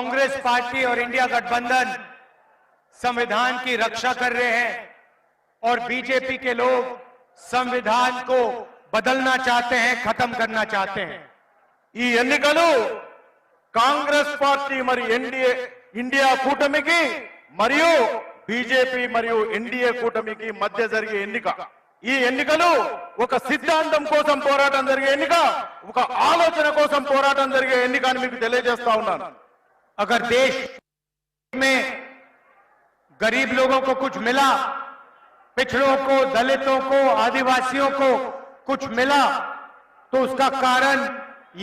Congress party और India गठबंधन संविधान की रक्षा कर रहे हैं और बीजेपी के लोग संविधान को बदलना चाहते हैं, खत्म करना चाहते हैं। ఈ ఎన్నికలు కాంగ్రెస్ పార్టీ మరి ఇండియా కూటమికి మరియు బీజేపీ మరియు ఎన్డీఏ కూటమికి మధ్య జరిగే ఎన్నిక। ఈ ఎన్నికలు ఒక సిద్ధాంతం కోసం పోరాటం జరిగే ఎన్నిక, ఒక ఆలోచన కోసం పోరాటం జరిగే ఎన్నిక అని మీకు తెలియజేస్తా ఉన్నాను। अगर देश में गरीब लोगों को कुछ मिला, पिछड़ों को, दलितों को, आदिवासियों को कुछ मिला, तो उसका कारण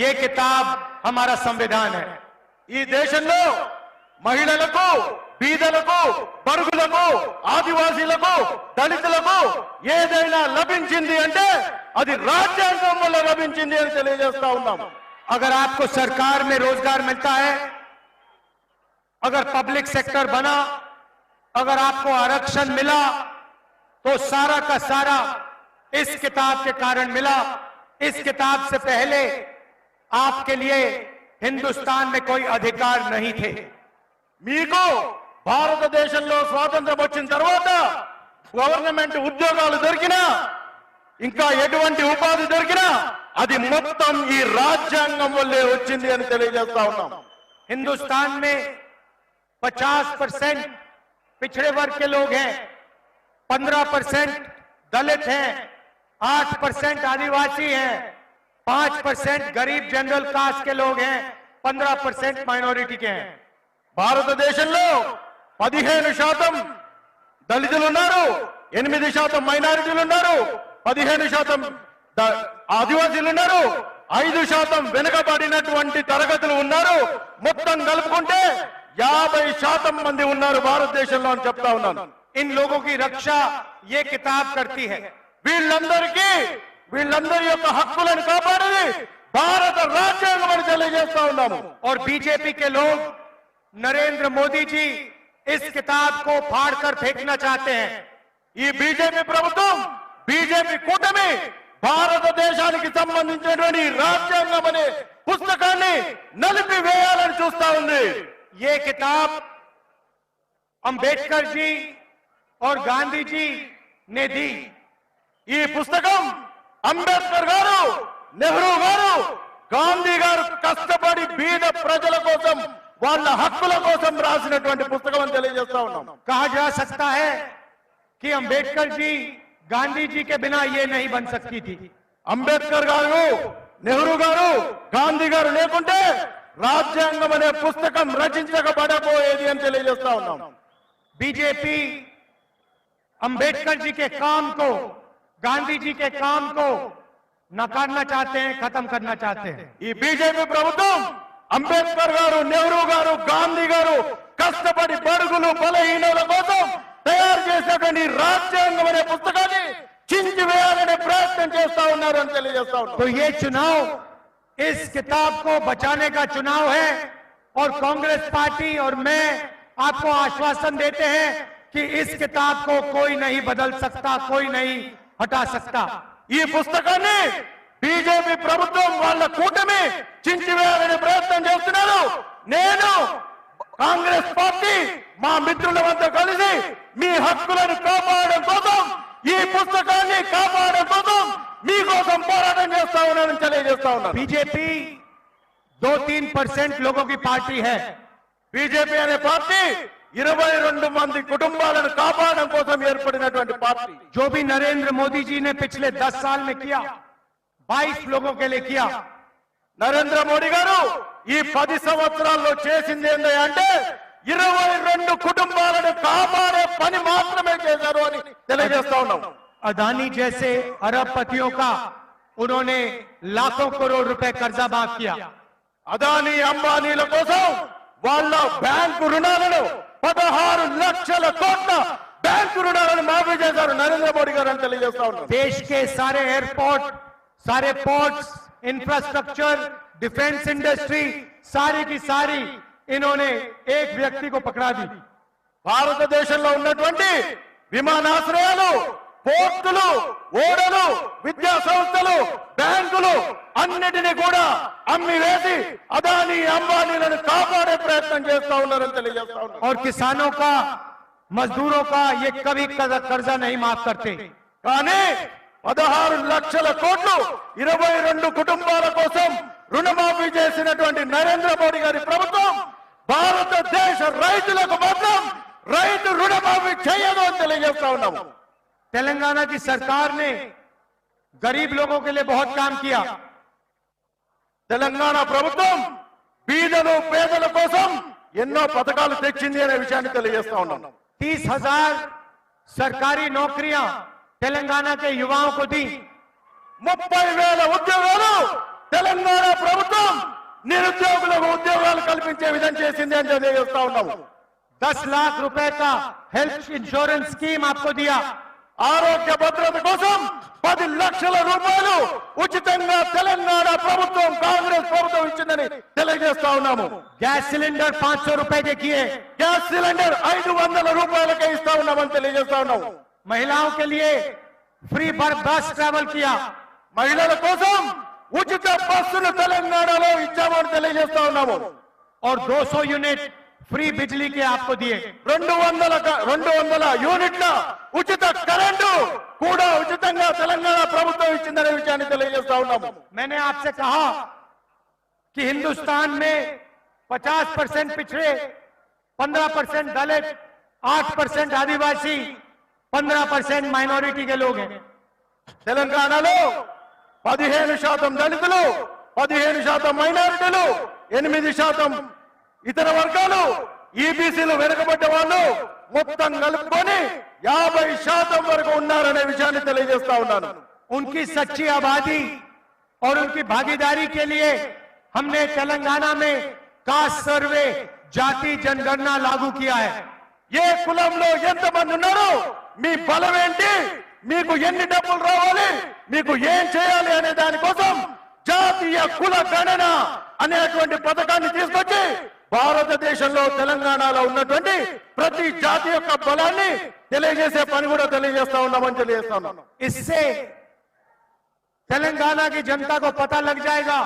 ये किताब हमारा संविधान है। ఈ దేశంలో మహిళలకు, బీదలకు, బడుగులకు, ఆదివాసీలకు, దళితులకు ఏదైనా లభించింది అంటే అది రాజ్యాంగం వల్ల లభించింది అని తెలియజేస్తా ఉన్నాం। अगर आपको सरकार में रोजगार मिलता है, अगर पब्लिक सेक्टर बना, अगर आपको आरक्षण मिला, तो सारा का सारा इस किताब के कारण मिला। इस किताब से पहले आपके लिए हिंदुस्तान में कोई अधिकार नहीं थे। మీకు భారతదేశంలో స్వాతంత్రం వచ్చిన తర్వాత గవర్నమెంట్ ఉద్యోగాలు దొరికినా, ఇంకా ఎటువంటి ఉపాధి దొరికినా అది మొత్తం ఈ రాజ్యాంగం వల్లే వచ్చింది అని తెలియజేస్తా ఉన్నాం। हिंदुस्तान में 50% पिछड़े वर्ग के लोग हैं, 15% दलित हैं, 8% आदिवासी हैं, 5% गरीब जनरल कास्ट के लोग हैं, 15% माइनॉरिटी के हैं। భారతదేశంలో 15% దళితులు ఉన్నారు, 8% మైనారిటీలు ఉన్నారు, 15% ఆదివాసీలు ఉన్నారు, 5% వెనుకబడినటువంటి తరగతులు ఉన్నారు। మొత్తం కలుపుకుంటే 50% మంది ఉన్నారు భారతదేశంలో అని చెప్తా ఉన్నాను। इन लोगों की रक्षा ये किताब करती है। వీళ్ళందరి యొక్క హక్కులను కాపాడేది భారత రాజ్యాంగం అని తెలియజేస్తా ఉన్నాము। और बीजेपी के लोग, नरेंद्र मोदी जी इस किताब को फाड़कर फेंकना चाहते हैं। ఈ బీజేపీ ప్రభుత్వం, బీజేపీ కూటమి భారతదేశానికి సంబంధించినటువంటి రాజ్యాంగం అనే పుస్తకాన్ని నలిపివేయాలని చూస్తా ఉంది। ये किताब अंबेडकर जी और गांधी जी ने दी। ఈ పుస్తకం అంబేద్కర్ గారు, నెహ్రూ గారు, గాంధీ గారు కష్టపడి బీద ప్రజల కోసం, వాళ్ళ హక్కుల కోసం రాసినటువంటి పుస్తకం అని తెలియజేస్తా ఉన్నాం। कहा जा सकता है कि अंबेडकर जी, गांधी जी के बिना ये नहीं बन सकती थी। అంబేద్కర్ గారు, నెహ్రూ గారు, గాంధీ గారు లేకుంటే రాజ్యాంగం అనే పుస్తకం రచించబడబోయేది అని తెలియజేస్తా ఉన్నాం। बीजेपी अंबेडकर जी के काम को, गांधी जी के काम को नकारना चाहते हैं, खत्म करना चाहते हैं। ఈ బీజేపీ ప్రభుత్వం అంబేద్కర్ గారు, నెహ్రూ గారు, గాంధీ గారు కష్టపడి బడుగులు, బలహీనుల కోసం తయారు చేసినటువంటి రాజ్యాంగం అనే పుస్తకాన్ని చించివేయాలనే ప్రయత్నం చేస్తా ఉన్నారు అని తెలియజేస్తా ఉన్నాం। तो ये चुनाव इस किताब को बचाने का चुनाव है और कांग्रेस पार्टी और मैं आपको आश्वासन देते हैं कि इस किताब को कोई नहीं बदल सकता, कोई नहीं हटा सकता। ఈ పుస్తకాన్ని బీజేపీ ప్రభుత్వం వాళ్ళ కూటమి చించివేయాలనే ప్రయత్నం చేస్తున్నారు। నేను కాంగ్రెస్ పార్టీ మా మిత్రులంతా కలిసి మీ హక్కులను కాపాడడం కోసం, ఈ పుస్తకాన్ని కాపాడడం కోసం మీకోసం పోరాటం చేస్తా ఉన్నానని తెలియజేస్తా ఉన్నాను। बीजेपी 2-3% लोगों की पार्टी है। బీజేపీ అనే పార్టీ 22 మంది కుటుంబాలను కాపాడడం కోసం ఏర్పడినటువంటి పార్టీ। जो भी नरेंद्र मोदी जी ने पिछले 10 साल में किया, 22 लोगों के लिए किया। నరేంద్ర మోడీ గారు ఈ 10 సంవత్సరాల్లో చేసింది ఏంటంటే 22 కుటుంబాలను కాపాడే పని మాత్రమే చేశారు అని తెలియజేస్తా ఉన్నాం। अदानी जैसे अरबपतियों का उन्होंने लाखों करोड़ रुपए कर्जा माफ किया। అదానీ, అంబానీల కోసం వాళ్ళ బ్యాంకు రుణాలను 16 లక్షల కోట్ల బ్యాంకు రుణాలను మాఫీ చేశారు నరేంద్ర మోడీ గారు అని తెలియజేస్తా ఉన్నాం। देश के सारे एयरपोर्ट, सारे पोर्ट्स, इंफ्रास्ट्रक्चर, डिफेंस इंडस्ट्री, सारी की सारी इन्होंने एक व्यक्ति को पकड़ा दी। భారతదేశంలో ఉన్నటువంటి విమానాశ్రయాలు, పోర్టులు, ఓడలు, విద్యా సంస్థలు, బ్యాంకులు అన్నిటినీ కూడా అమ్మి వేసి అదానీ అంబానీలను కాపాడే ప్రయత్నం చేస్తా ఉన్నారని తెలియజేస్తా ఉన్నారు. और किसानों का, मजदूरों का ये कभी कर्जा नहीं माफ करते. కానీ 16 లక్షల కోట్లు 22 కుటుంబాల కోసం రుణమాఫీ చేసినటువంటి నరేంద్ర మోడీ గారి ప్రభుత్వం భారతదేశ రైతులకు మాత్రం రైతు రుణమాఫీ చేయదు అని తెలియజేస్తా ఉన్నాము. तेलंगाना की सरकार ने गरीब लोगों के लिए बहुत काम किया. తెలంగాణ ప్రభుత్వం బీదలు పేదల కోసం ఎన్నో పథకాలు తెచ్చింది అనే విషయాన్ని తెలియజేస్తా ఉన్నాం. 30,000 सरकारी नौकरियां तेलंगाना के युवाओं को दी. 30,000 ఉద్యోగాలు తెలంగాణ ప్రభుత్వం నిరుద్యోగులకు ఉద్యోగాలు కల్పించే విధంగా చేసింది అని తెలియజేస్తా ఉన్నాము. 10 लाख रुपए का हेल्थ इंश्योरेंस स्कीम आपको दिया. ఆరోగ్య భద్రత కోసం 10 లక్షల రూపాయలు ఉచితంగా తెలంగాణ ప్రభుత్వం కాంగ్రెస్ ప్రభుత్వం ఇచ్చిందని తెలియజేస్తా ఉన్నాము. गैस सिलेंडर 500 रुपए के किए. గ్యాస్ సిలిండర్ 500 రూపాయలకే ఇస్తా ఉన్నామని తెలియజేస్తా ఉన్నాము. महिलाओं के लिए फ्री बस ट्रैवल किया. మహిళల కోసం ఉచిత బస్సును తెలంగాణలో ఇచ్చామని తెలియజేస్తా ఉన్నాము. और 200 यूनिट फ्री बिजली के आपको दिए. 200 యూనిట్ల ఉచిత కరెంటు కూడా ఉచితంగా తెలంగాణ ప్రభుత్వం ఇచ్చిందనే విషయాన్ని తెలియజేస్తా ఉన్నాము. मैंने आपसे कहा कि हिंदुस्तान में 50% पिछड़े, 15% दलित, 8% आदिवासी, 15% माइनॉरिटी के लोग हैं. తెలంగాణలో 15% దళితులు, 15% మైనారిటీలు, 8% ఇతర వర్గాలు, ఈబీసీలు వెనుకబడ్డ వాళ్ళు మొత్తం కలుపుకొని 50% వరకు ఉన్నారనే విషయాన్ని తెలియజేస్తా ఉన్నాను. उनकी सच्ची आबादी और उनकी भागीदारी के लिए हमने तेलंगाना में कास्ट सर्वे, जाति जनगणना लागू किया है. ఏ కులంలో ఎంతమంది ఉన్నారు, మీ బలం ఏంటి, మీకు ఎన్ని డబ్బులు రావాలి, మీకు ఏం చేయాలి అనే దానికోసం జాతీయ కుల గణన అనేటువంటి పథకాన్ని తీసుకొచ్చి భారతదేశంలో తెలంగాణలో ఉన్నటువంటి ప్రతి జాతి యొక్క బలాన్ని తెలియజేసే పని కూడా తెలియజేస్తా ఉన్నామని తెలియజేస్తా ఉన్నాం. इससे तेलंगाना की जनता को पता लग जाएगा,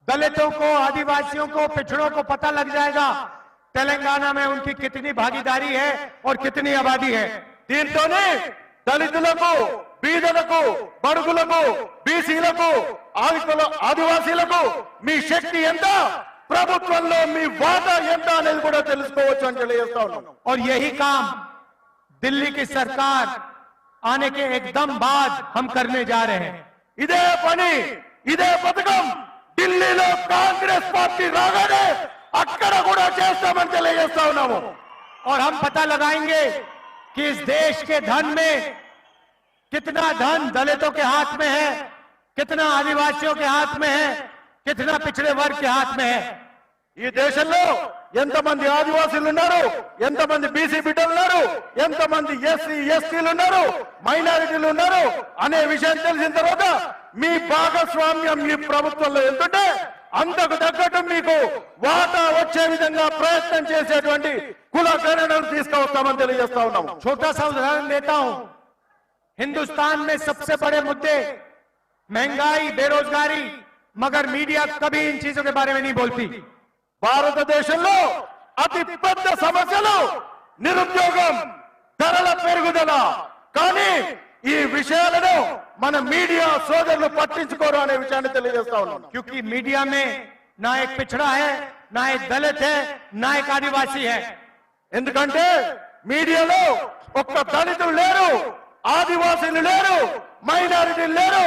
दलितों को, आदिवासियों को, पिछड़ों को पता लग जाएगा तेलंगाना में उनकी कितनी भागीदारी है और कितनी आबादी है. దీంతోనే దళితులకు, బీదలకు, బడుగులకు, బీసీలకు, ఆదివాసీలకు మీ శక్తి ఎంత, ప్రభుత్వంలో మీ వాటా ఎంత అనేది కూడా తెలుసుకోవచ్చు అని తెలియజేస్తా ఉన్నాం. और यही काम दिल्ली की सरकार आने के एकदम बाद हम करने जा रहे हैं. ఇదే పని, ఇదే పథకం ఢిల్లీలో కాంగ్రెస్ పార్టీ రాగానే అక్కడ కూడా చేస్తామని తెలియజేస్తా ఉన్నాము. और हम पता लगाएंगे कि इस देश के धन में कितना धन दलितों के हाथ में है, कितना आदिवासियों के हाथ में है, कितना पिछड़े वर्ग के हाथ में है. ఈ దేశంలో ఎంతమంది ఆదివాసీలు ఉన్నారు, ఎంతమంది బీసీ బిడ్డలు ఉన్నారు, ఎంతమంది ఎస్సీ ఎస్టీలు ఉన్నారు, మైనారిటీలు ఉన్నారు అనే విషయం తెలిసిన తర్వాత మీ భాగస్వామ్యం ఈ ప్రభుత్వంలో ఎంతుంటే అంతకు తగ్గట్టు మీకు వాటా వచ్చే విధంగా ప్రయత్నం చేసేటువంటి కుల గణనలు తీసుకువస్తామని తెలియజేస్తా ఉన్నాము. छोटा सा उदाहरण देता हूं. हिंदुस्तान में सबसे बड़े मुद्दे महंगाई, बेरोजगारी, मगर मीडिया कभी इन चीजों के बारे में नहीं बोलती. భారతదేశంలో అతి పెద్ద సమస్యలు నిరుద్యోగం, ధరల పెరుగుదల. కానీ ఈ విషయాలను మన మీడియా సోదరులు పట్టించుకోరు అనే విషయాన్ని తెలియజేస్తా ఉన్నాను. क्योंकि मीडिया में ना एक पिछड़ा है, ना एक दलित है, ना एक आदिवासी है. ఎందుకంటే మీడియాలో ఒక్క దళితులు లేరు, ఆదివాసీలు లేరు, మైనారిటీలు లేరు,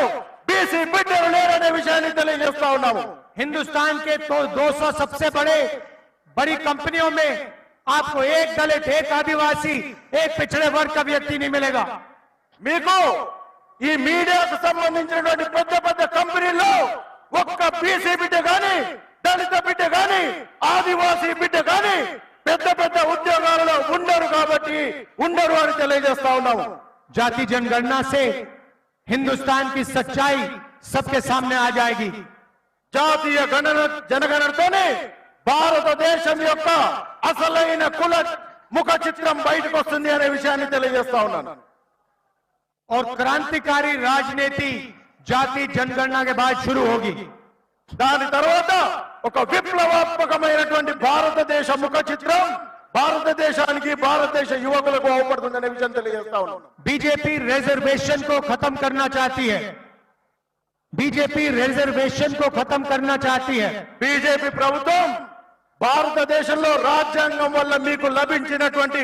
బీసీ బిడ్డలు లేరు అనే విషయాన్ని తెలియజేస్తా ఉన్నాము. हिंदुस्तान के तो 200 सबसे बड़ी कंपनियों में आपको एक दलित, एक आदिवासी, एक पिछड़े वर्ग का व्यक्ति नहीं मिलेगा. మీకు ఈ మీడియాకు సంబంధించినటువంటి పెద్ద పెద్ద కంపెనీల్లో ఒక్క బీసీ బిడ్డ గాని, దళిత బిడ్డ గాని, ఆదివాసీ బిడ్డ గాని పెద్ద పెద్ద ఉద్యోగాలలో ఉండరు కాబట్టి ఉండరు అని తెలియజేస్తా ఉన్నాము. जाति जनगणना से हिंदुस्तान की सच्चाई सबके सामने आ जाएगी. జాతీయ జనగణనతోనే భారతదేశం యొక్క అసలైన కుల ముఖ చిత్రం బయటకు వస్తుంది అనే విషయాన్ని తెలియజేస్తా ఉన్నాను. और क्रांतिकारी राजनीति जाति जनगणना के बाद शुरू होगी। దాని తర్వాత ఒక విప్లవాత్మకమైనటువంటి భారతదేశ ముఖ చిత్రం భారతదేశానికి భారతదేశ యువకులకు అవపడుతుందనే విషయం తెలియజేస్తా ఉన్నాను. बीजेपी रिजर्वेशन को खत्म करना चाहती है। बीजेपी रिजर्वेशन को खत्म करना चाहती है। బీజేపీ ప్రభుత్వం భారతదేశంలో రాజ్యాంగం వల్ల మీకు లభించినటువంటి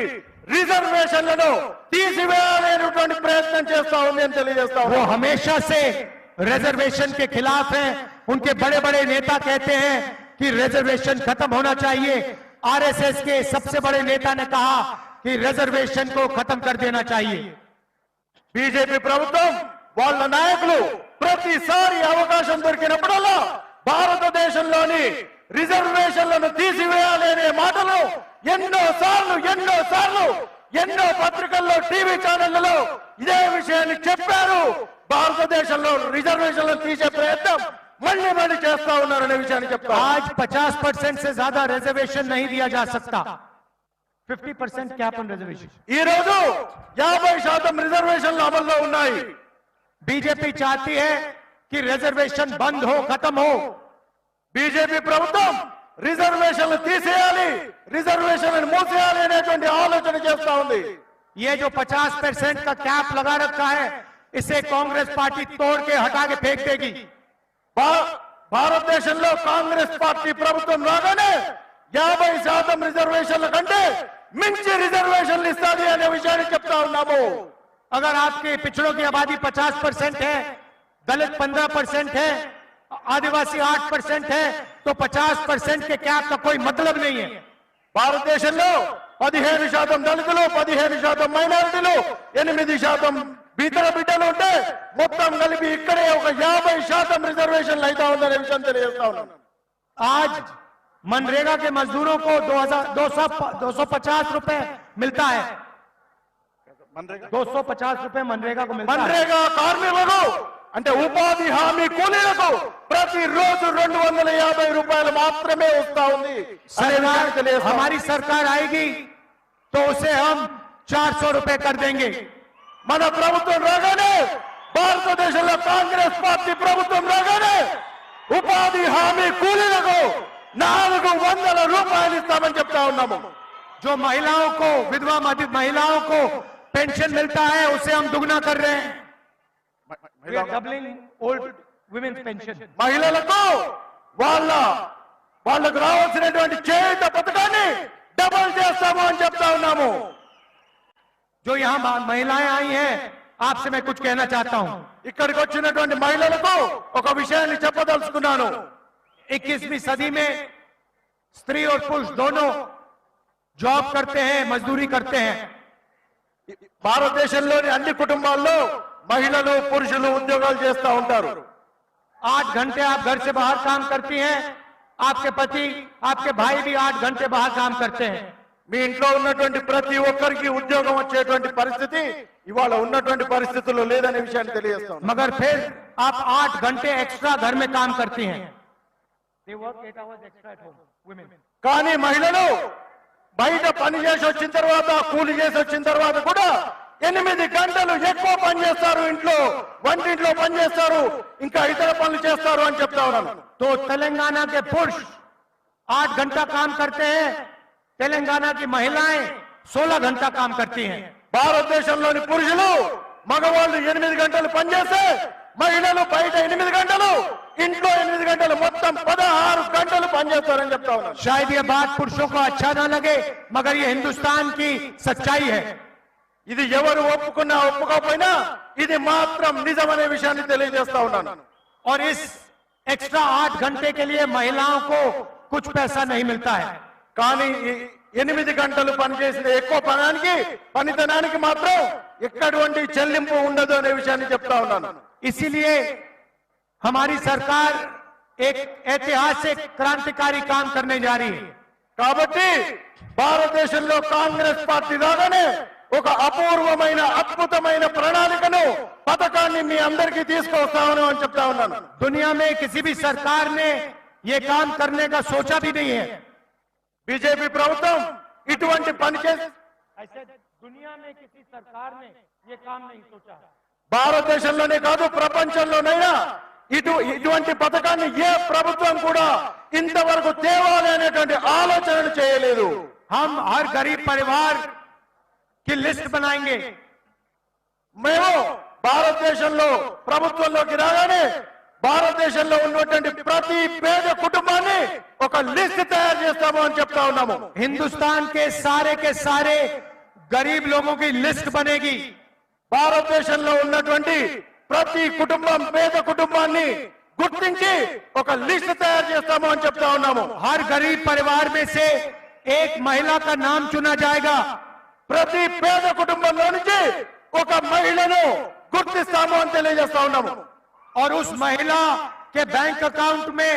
రిజర్వేషన్లను తీసివేయాలనేటువంటి ప్రయత్నం చేస్తా ఉంది అని తెలియజేస్తా वो ఉన్నాను. हमेशा से रिजर्वेशन के खिलाफ हैं। उनके बड़े बड़े नेता कहते हैं कि रिजर्वेशन खत्म होना चाहिए। आरएसएस के सबसे बड़े नेता ने कहा कि रिजर्वेशन को खत्म कर देना चाहिए। బీజేపీ ప్రభుత్వం వాళ్ళ నాయకులు ప్రతిసారి అవకాశం దొరికినప్పుడల్లా భారతదేశంలోని రిజర్వేషన్లను తీసివేయాలి అనే మాటలు ఎన్నో పత్రికల్లో టీవీ ఛానళ్లలో ఇదే విషయాన్ని చెప్పారు. భారతదేశంలో రిజర్వేషన్లను తీసే ప్రయత్నం మళ్ళీ చేస్తా ఉన్నారనే విషయాన్ని చెప్తారు. आज 50% से ज्यादा रिजर्वेशन नहीं दिया जा सकता। 50% कैप ऑन रिजर्वेशन। ఈ రోజు 50% రిజర్వేషన్లు అమల్లో ఉన్నాయి. बीजेपी चाहती है कि रिजर्वेशन बंद हो, खत्म हो। బీజేపీ ప్రభుత్వం రిజర్వేషన్లు తీసేయాలి, రిజర్వేషన్లను మూసేయాలి అనేటువంటి ఆలోచన చేస్తా ఉంది. ये जो 50% का कैप लगा रखा है, इसे कांग्रेस पार्टी तोड़ के हटा के फेंक देगी। భారతదేశంలో కాంగ్రెస్ పార్టీ ప్రభుత్వం రాగానే 50% రిజర్వేషన్ల కంటే మించి రిజర్వేషన్లు ఇస్తాది అనే విషయాన్ని చెప్తా ఉన్నాము. अगर आपके पिछड़ों की आबादी 50% है, दलित 15% है, आदिवासी 8% है, तो 50% के कैप का कोई मतलब नहीं है। భారతదేశంలో 15% దళితులు, 15% మైనారిటీలు, 8% ఇతర బిడ్డలు ఉంటే మొత్తం కలిపి ఇక్కడే ఒక 50% రిజర్వేషన్లు అయితే ఉందనే విషయం తెలియజేస్తా ఉన్నాను. आज मनरेगा के मजदूरों को 250 रुपए मिलता है। 250 रुपए मनरेगा को मिलता है। మన్రేగా కార్మికులకు అంటే ఉపాధి హామీ కూలీలకు ప్రతిరోజు 250 రూపాయలు మాత్రమే వస్తా ఉంది. हमारी सरकार आएगी तो उसे हम 400 रुपए कर देंगे। మన ప్రభుత్వం రాగానే, భారతదేశంలో కాంగ్రెస్ పార్టీ ప్రభుత్వం రాగానే ఉపాధి హామీ కూలీలకు 400 రూపాయలు ఇస్తామని చెప్తా ఉన్నాము. जो महिलाओं को, विधवा महिलाओं को पेंशन मिलता है, उसे हम दुगना कर रहे हैं। Doubling old women's pension. మహిళలకు వాళ్ళకు రావాల్సినటువంటి చేయూత పథకాన్ని డబుల్ చేస్తాము అని చెప్తా ఉన్నాము. जो यहाँ महिलाएं आई हैं, आपसे मैं कुछ कहना चाहता हूं। ఇక్కడికి వచ్చినటువంటి మహిళలకు ఒక విషయాన్ని చెప్పదలుచుకున్నాను. 21वीं सदी में स्त्री और पुरुष दोनों जॉब करते हैं, मजदूरी करते हैं। భారతదేశంలోని అన్ని కుటుంబాల్లో మహిళలు పురుషులు ఉద్యోగాలు చేస్తూ ఉంటారు. 8 घंटे आप घर से बाहर काम करती हैं, आपके पति, आपके भाई भी 8 घंटे बाहर काम करते हैं। మీ ఇంట్లో ఉన్నటువంటి ప్రతి ఒక్కరికి ఉద్యోగం వచ్చేటువంటి పరిస్థితి ఇవాళ ఉన్నటువంటి పరిస్థితుల్లో లేదనే విషయాన్ని తెలియజేస్తాం. मगर फिर आप 8 घंटे एक्स्ट्रा घर में काम करती हैं। They work 8 hours extra at home, women. కానీ మహిళలు బయట పని చేసి వచ్చిన తర్వాత, కూలి చేసి వచ్చిన తర్వాత కూడా 8 గంటలు ఎక్కువ పని చేస్తారు. ఇంట్లో వంటింట్లో పని చేస్తారు, ఇంకా ఇతర పనులు చేస్తారు అని చెప్తా ఉన్నాను. तो तेलंगाना के पुरुष 8 घंटा काम करते हैं, तेलंगाना की महिलाएं 16 घंटा काम करती हैं। భారతదేశంలోని పురుషులు మగవాళ్ళు 8 గంటలు పనిచేస్తే మహిళలు బయట 8 గంటలు, ఇంట్లో 8 గంటలు, మొత్తం 16 గంటలు పనిచేస్తారని చెప్తా ఉన్నాను. शायद ये बात पुरुषों को अच्छा ना लगे, मगर ये हिंदुस्तान की सच्चाई है। ఇది ఎవరు ఒప్పుకున్నా ఒప్పుకోకపోయినా ఇది మాత్రం నిజమనే విషయాన్ని తెలియజేస్తా ఉన్నాను. और इस एक्स्ट्रा 8 घंटे के लिए महिलाओं को कुछ पैसा नहीं मिलता है। కానీ 8 గంటలు పనిచేసిన ఎక్కువ పనితనానికి మాత్రం ఎక్కడటువంటి చెల్లింపు ఉండదు అనే విషయాన్ని చెప్తా ఉన్నాను. इसीलिए हमारी सरकार एक ऐतिहासिक क्रांतिकारी काम करने जा रही है। కాబట్టి భారతదేశంలో కాంగ్రెస్ పార్టీ రాగానే ఒక అపూర్వమైన అద్భుతమైన ప్రణాళికను, పథకాన్ని మీ అందరికీ తీసుకొస్తామని అని చెప్తా ఉన్నాను. दुनिया में किसी भी सरकार ने ये काम करने का सोचा भी नहीं है। బీజేపీ ప్రభుత్వం ఇటువంటి పని చేసి दुनिया में किसी सरकार ने ये काम नहीं सोचा। భారతదేశంలోనే కాదు ప్రపంచంలోనైనా ఇటువంటి పథకాన్ని ఏ ప్రభుత్వం కూడా ఇంతవరకు తేవాలి అనేటువంటి ఆలోచనలు చేయలేదు. हम हर गरीब परिवार की लिस्ट बनाएंगे. మేము భారతదేశంలో ప్రభుత్వంలోకి రాగానే భారతదేశంలో ఉన్నటువంటి ప్రతి పేద కుటుంబాన్ని ఒక లిస్ట్ తయారు చేస్తాము అని చెప్తా ఉన్నాము. हिंदुस्तान के सारे गरीब लोगों की लिस्ट बनेगी. భారతదేశంలో ఉన్నటువంటి ప్రతి కుటుంబం పేద కుటుంబాన్ని గుర్తించి ఒక లిస్ట్ తయారు చేస్తాము అని చెప్తా ఉన్నాము. हर गरीब परिवार में से एक महिला का नाम चुना जाएगा. ప్రతి పేద కుటుంబంలో నుంచి ఒక మహిళను గుర్తిస్తాము అని తెలియజేస్తా ఉన్నాము. और उस महिला के बैंक अकाउंट में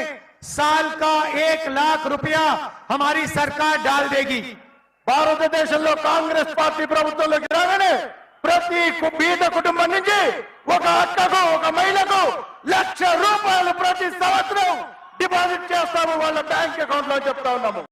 साल का 1 लाख रुपया हमारी सरकार डाल देगी. భారతదేశంలో కాంగ్రెస్ పార్టీ ప్రభుత్వంలోకి రాగానే ప్రతి బీద కుటుంబం నుంచి ఒక అక్కకు ఒక మహిళకు ₹1,00,000 ప్రతి సంవత్సరం డిపాజిట్ చేస్తాము వాళ్ళ బ్యాంక్ అకౌంట్ లో చెప్తా ఉన్నాము.